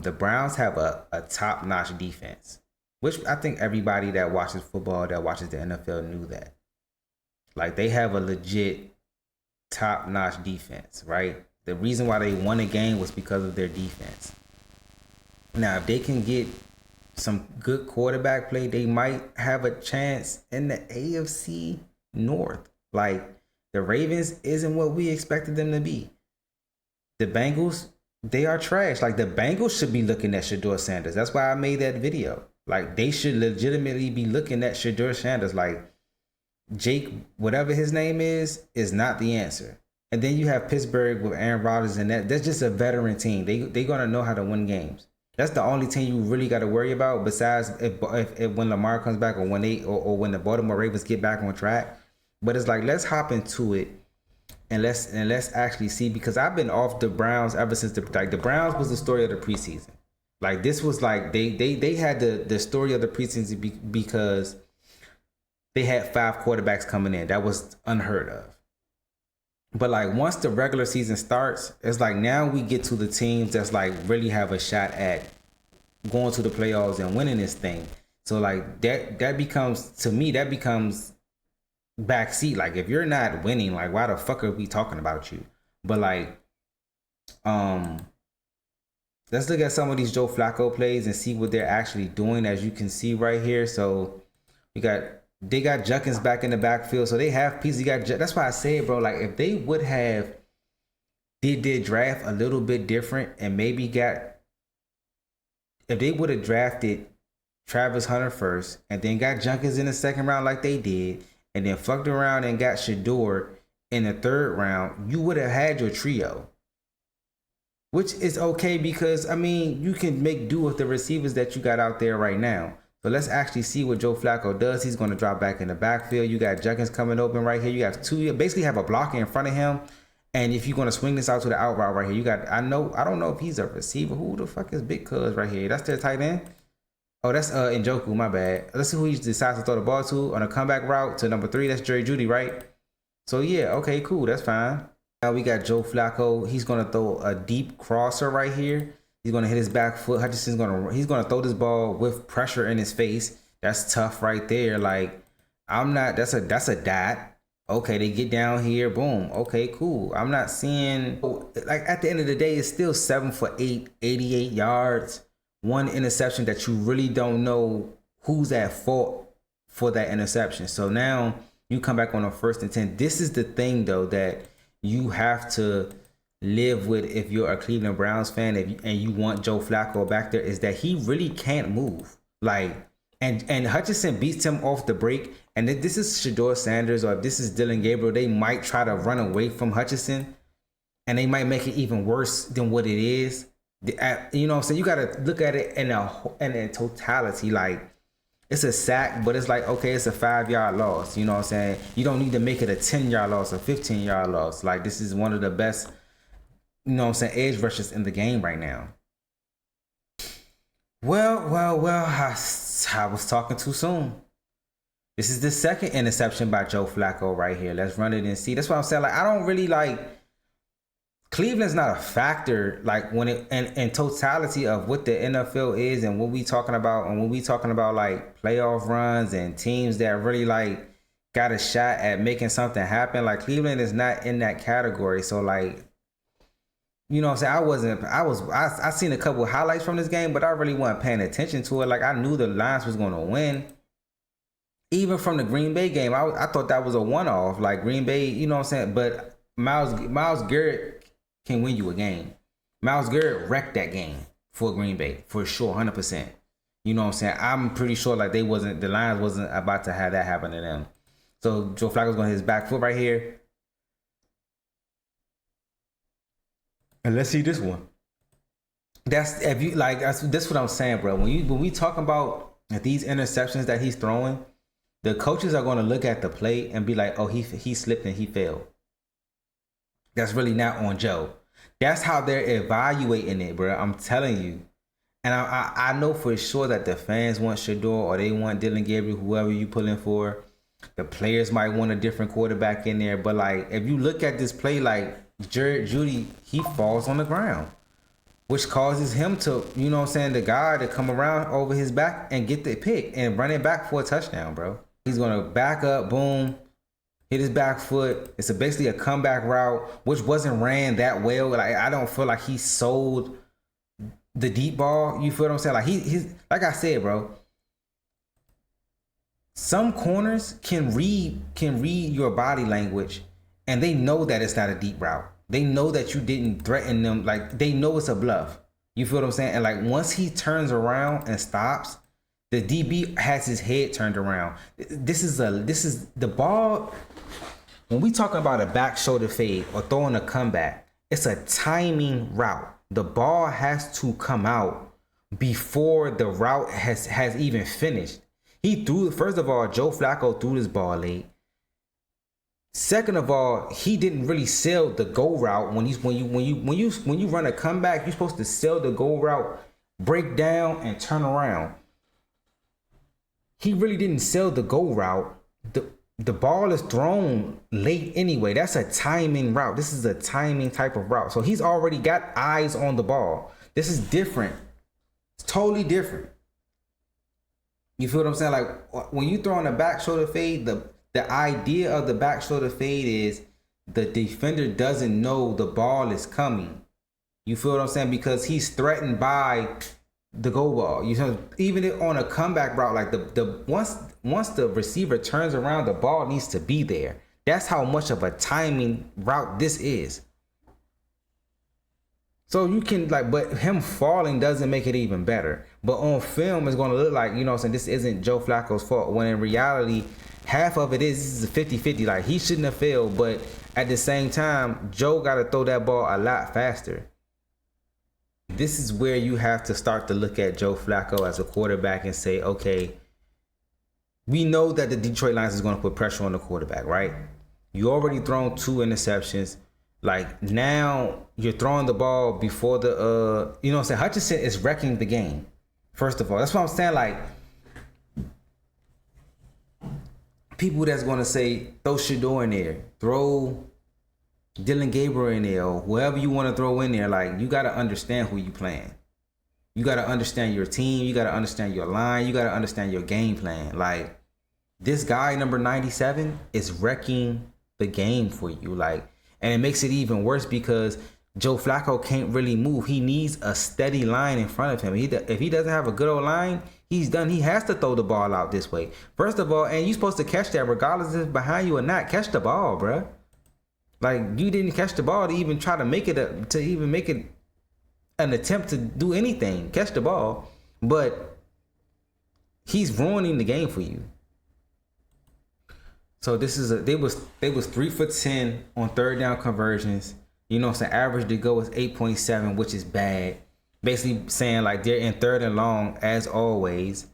The Browns have a top-notch defense, which I think everybody that watches football, that watches the NFL knew that. Like, they have a legit top-notch defense, right? The reason why they won a game was because of their defense. Now, if they can get some good quarterback play, they might have a chance in the AFC North. Like, the Ravens isn't what we expected them to be. The Bengals, they are trash. Like, the Bengals should be looking at Shedeur Sanders. That's why I made that video. Like, they should legitimately be looking at Shedeur Sanders. Like, Jake, whatever his name is not the answer. And then you have Pittsburgh with Aaron Rodgers, and that's just a veteran team. They're going to know how to win games. That's the only team you really got to worry about, besides if when Lamar comes back, or when when the Baltimore Ravens get back on track. But it's like, let's hop into it and let's actually see, because I've been off the Browns ever since the Browns was the story of the preseason. Like, this was like they had the story of the preseason because they had 5 quarterbacks coming in. That was unheard of. But like, once the regular season starts, it's like, now we get to the teams that's like really have a shot at going to the playoffs and winning this thing. So like, that becomes, to me, that becomes backseat. Like, if you're not winning, like, why the fuck are we talking about you? But like, let's look at some of these Joe Flacco plays and see what they're actually doing, as you can see right here. So they got Junkins back in the backfield, so they have pieces. That's why I said, bro, like, if they would have did their draft a little bit different and maybe if they would have drafted Travis Hunter first and then got Junkins in the second round like they did, and then fucked around and got Shedeur in the third round, you would have had your trio. Which is okay, because, I mean, you can make do with the receivers that you got out there right now. So let's actually see what Joe Flacco does. He's going to drop back in the backfield. You got Junkins coming open right here. You got you basically have a blocker in front of him. And if you're going to swing this out to the out route right here, you got, I don't know if he's a receiver. Who the fuck is Big Cuz right here? That's their tight end. Oh, that's Njoku, my bad. Let's see who he decides to throw the ball to on a comeback route to number 3. That's Jerry Jeudy, right? So yeah, okay, cool. That's fine. Now we got Joe Flacco. He's going to throw a deep crosser right here. He's going to hit his back foot. Hutchinson's he's going to throw this ball with pressure in his face. That's tough right there. Like, that's a dot. Okay, they get down here. Boom. Okay, cool. I'm not seeing, like, at the end of the day, it's still 7 for 8, 88 yards. 1 interception that you really don't know who's at fault for that interception. So now you come back on a 1st and 10. This is the thing, though, that you have to live with if you're a Cleveland Browns fan, and you want Joe Flacco back there, is that he really can't move. Like, and Hutchinson beats him off the break, and if this is Shedeur Sanders or if this is Dylan Gabriel, they might try to run away from Hutchinson, and they might make it even worse than what it is. You know what I'm saying? You got to look at it in a totality. Like, it's a sack, but it's like, okay, it's a 5-yard loss. You know what I'm saying? You don't need to make it a 10-yard loss or 15-yard loss. Like, this is one of the best, you know what I'm saying, edge rushers in the game right now. Well, I was talking too soon. This is the second interception by Joe Flacco right here. Let's run it and see. That's what I'm saying. Like, I don't really like, Cleveland's not a factor, like, when it in totality of what the NFL is and what we talking about, and when we talking about like playoff runs and teams that really like got a shot at making something happen. Like, Cleveland is not in that category. So like, you know what I'm saying? I seen a couple of highlights from this game, but I really wasn't paying attention to it. Like, I knew the Lions was going to win. Even from the Green Bay game, I thought that was a one-off. Like, Green Bay, you know what I'm saying? But Myles Garrett can win you a game. Myles Garrett wrecked that game for Green Bay, for sure, 100%. You know what I'm saying? I'm pretty sure like the Lions wasn't about to have that happen to them. So Joe Flacco's going to hit his back foot right here. And let's see this one. That's what I'm saying, bro. When we talk about these interceptions that he's throwing, the coaches are going to look at the play and be like, oh, he slipped and he failed. That's really not on Joe. That's how they're evaluating it, bro. I'm telling you. And I know for sure that the fans want Shedeur, or they want Dylan Gabriel, whoever you pull in for. The players might want a different quarterback in there. But, like, if you look at this play, like, Jerry Jeudy, he falls on the ground. which causes him to, you know what I'm saying, the guy to come around over his back and get the pick and run it back for a touchdown, bro. He's going to back up, boom, hit his back foot. It's basically a comeback route, which wasn't ran that well. Like, I don't feel like he sold the deep ball. You feel what I'm saying? Like, he's like I said, bro. Some corners can read your body language, and they know that it's not a deep route. They know that you didn't threaten them. Like, they know it's a bluff. You feel what I'm saying? And like, once he turns around and stops, the DB has his head turned around. This is the ball. When we talking about a back shoulder fade or throwing a comeback, it's a timing route. The ball has to come out before the route has even finished. He threw, first of all, Joe Flacco threw this ball late. Second of all, he didn't really sell the go route. When you run a comeback, you're supposed to sell the go route, break down, and turn around. He really didn't sell the go route. The ball is thrown late anyway. That's a timing route. This is a timing type of route. So he's already got eyes on the ball. This is different. It's totally different. You feel what I'm saying? Like, when you throw on a back shoulder fade, the idea of the back shoulder fade is the defender doesn't know the ball is coming. You feel what I'm saying? Because he's threatened by the go ball. You know, even on a comeback route, like once the receiver turns around, the ball needs to be there. That's how much of a timing route this is. So you can, like, but him falling doesn't make it even better. But on film, it's going to look like, you know what I'm saying, this isn't Joe Flacco's fault. When in reality, half of it is a 50-50. Like, he shouldn't have failed. But at the same time, Joe got to throw that ball a lot faster. This is where you have to start to look at Joe Flacco as a quarterback and say, okay, we know that the Detroit Lions is going to put pressure on the quarterback, right? You already thrown 2 interceptions. Like, now you're throwing the ball before the, you know what I'm saying? Hutchinson is wrecking the game. First of all, that's what I'm saying. Like, people that's going to say, throw Shedeur in there, throw Dylan Gabriel in there, or whoever you want to throw in there. Like, you got to understand who you playing. You got to understand your team. You got to understand your line. You got to understand your game plan. Like, this guy, number 97, is wrecking the game for you. Like, and it makes it even worse because Joe Flacco can't really move. He needs a steady line in front of him. If he doesn't have a good old line, he's done. He has to throw the ball out this way. First of all, and you're supposed to catch that regardless if it's behind you or not. Catch the ball, bruh. Like, you didn't catch the ball to even try to make it an attempt to do anything. Catch the ball. But he's ruining the game for you. So this is they was 3 for 10 on third down conversions. You know, so average to go is 8.7, which is bad. Basically saying, like, they're in third and long as always.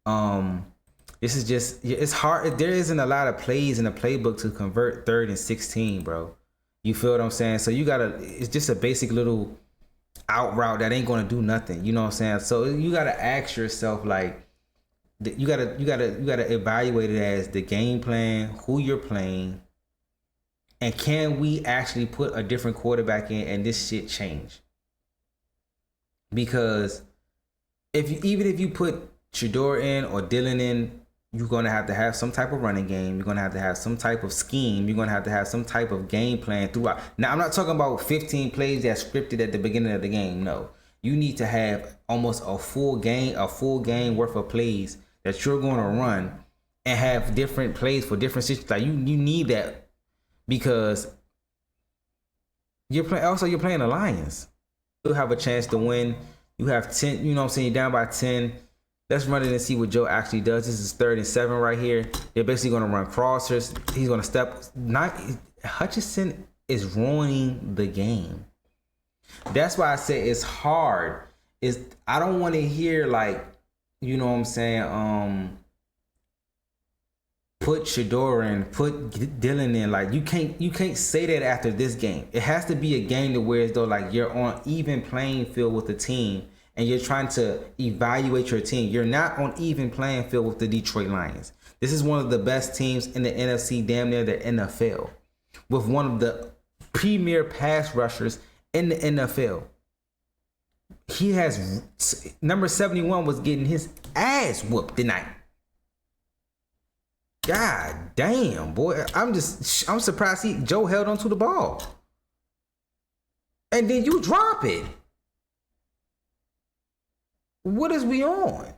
This is just, it's hard. There isn't a lot of plays in the playbook to convert 3rd and 16, bro. You feel what I'm saying? So you gotta, it's just a basic little out route that ain't gonna do nothing. You know what I'm saying? So you gotta ask yourself, like, you gotta evaluate it as the game plan, who you're playing, and can we actually put a different quarterback in and this shit change? Because even if you put Shedeur in or Dylan in, you're gonna have to have some type of running game. You're gonna have to have some type of scheme. You're gonna have to have some type of game plan throughout. Now, I'm not talking about 15 plays that's scripted at the beginning of the game. No, you need to have almost a full game worth of plays that you're going to run and have different plays for different situations. Like, you need that because you're playing the Lions. You'll have a chance to win. You have 10, you know what I'm saying, you're down by 10. Let's run it and see what Joe actually does. This is 3rd and 7 right here. They're basically going to run crossers. He's going to step. Hutchinson is ruining the game. That's why I say it's hard. I don't want to hear, like, you know what I'm saying, put Shedeur in, put Dylan in. Like, you can't say that after this game. It has to be a game to where as though, like, you're on even playing field with the team and you're trying to evaluate your team. You're not on even playing field with the Detroit Lions. This is one of the best teams in the NFC, damn near the NFL, with one of the premier pass rushers in the NFL. he has number 71 was getting his ass whooped tonight. God damn, boy. I'm surprised Joe held onto the ball. And then you drop it. What is we on?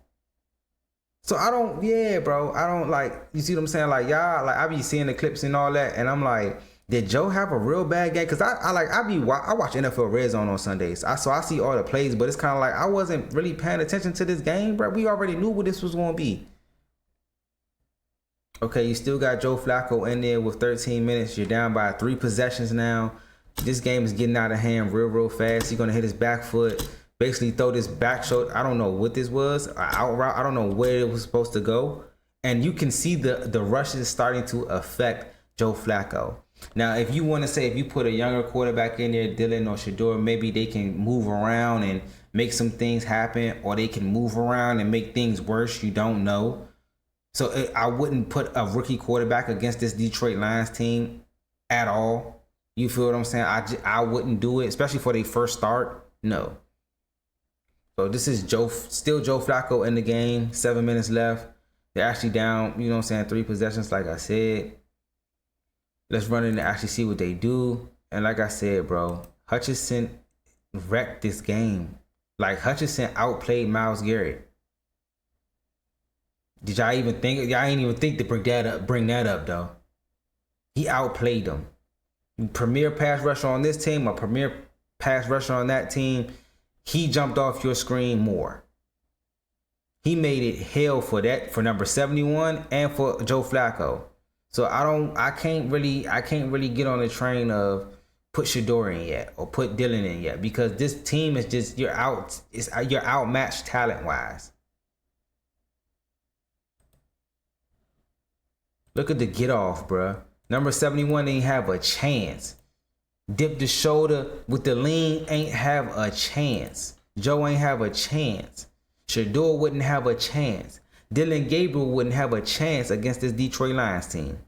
So I don't, bro. I don't like, you see what I'm saying? Like, y'all, like, I be seeing the clips and all that, and I'm like, did Joe have a real bad game? Because I watch NFL Red Zone on Sundays. So I see all the plays, but it's kind of like I wasn't really paying attention to this game, bro. We already knew what this was going to be. Okay, you still got Joe Flacco in there with 13 minutes. You're down by 3 possessions now. This game is getting out of hand real fast. He's going to hit his back foot. Basically throw this back shoulder. I don't know what this was. Out route. I don't know where it was supposed to go. And you can see the rushes starting to affect Joe Flacco. Now, if you want to say, if you put a younger quarterback in there, Dylan or Shedeur, maybe they can move around and make some things happen, or they can move around and make things worse. You don't know. So I wouldn't put a rookie quarterback against this Detroit Lions team at all. You feel what I'm saying? I wouldn't do it, especially for their first start. No. So this is still Joe Flacco in the game. 7 minutes left. They're actually down, 3 possessions, like I said. Let's run in and actually see what they do. And like I said, bro, Hutchinson wrecked this game. Like, Hutchinson outplayed Myles Garrett. Did y'all even think? Y'all ain't even think to bring that up, though. He outplayed them. Premier pass rusher on this team, or premier pass rusher on that team, he jumped off your screen more. He made it hell for number 71 and for Joe Flacco. So I can't really get on the train of put Shedeur in yet or put Dylan in yet, because this team is just, you're outmatched talent wise. Look at the get off, bruh. Number 71 ain't have a chance. Dip the shoulder with the lean, ain't have a chance. Joe ain't have a chance. Shedeur wouldn't have a chance. Dylan Gabriel wouldn't have a chance against this Detroit Lions team.